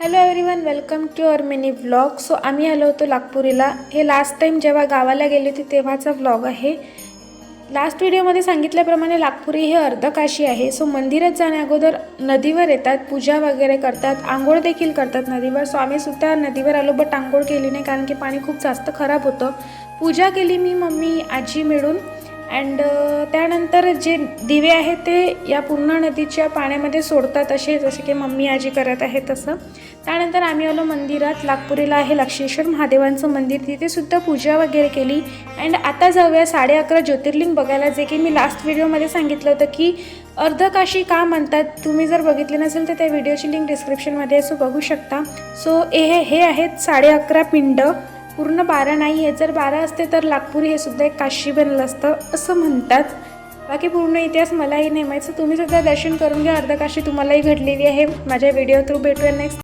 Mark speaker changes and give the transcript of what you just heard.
Speaker 1: Hello everyone, welcome to our mini vlog. So आम्ही आलो होतो नागपुरीला. हे लास्ट टाइम जेव्हा गावाला गेले होते तेव्हाचा व्लॉग आहे. लास्ट व्हिडिओमध्ये सांगितल्याप्रमाणे नागपुरी हे अर्धकाशी आहे. सो मंदिरात जाण्या अगोदर नदीवर येतात, पूजा वगैरे करतात, आंघोळ देखील करतात नदीवर. सो आम्ही सुद्धा नदीवर आलो, बट आंघोळ केली नाही कारण की पाणी खूप जास्त खराब होतं. पूजा केली मी, मम्मी, आजी मिळून. अँड त्यानंतर जे दिवे आहेत ते या पूर्ण नदीच्या पाण्यामध्ये सोडतात, जसे की मम्मी आजी करत आहे तसं. त्यानंतर आम्ही आलो मंदिरात. नागपुरीला आहे लक्षेश्वर महादेवांचं मंदिर, तिथे सुद्धा पूजा वगैरे केली. अँड आता जाऊया 11:30 ज्योतिर्लिंग बघायला, जे की मी लास्ट व्हिडिओमध्ये सांगितलं होतं की अर्धकाशी का म्हणतात. तुम्ही जर बघितले नसेल तर त्या व्हिडिओची लिंक डिस्क्रिप्शनमध्ये आहे, सो बघू शकता. सो हे आहेत 11:30 पिंड, पूर्ण 12 नाही आहे. जर 12 असते तर नागपुरी हे सुद्धा एक काशी बनलं असतं असं म्हणतात. बाकी पूर्ण इतिहास मलाही नाही माहीत. तुम्ही सुद्धा दर्शन करून घ्या. अर्धकाशी तुम्हालाही घडलेली आहे माझ्या व्हिडिओ थ्रू. भेटूया नेक्स्ट.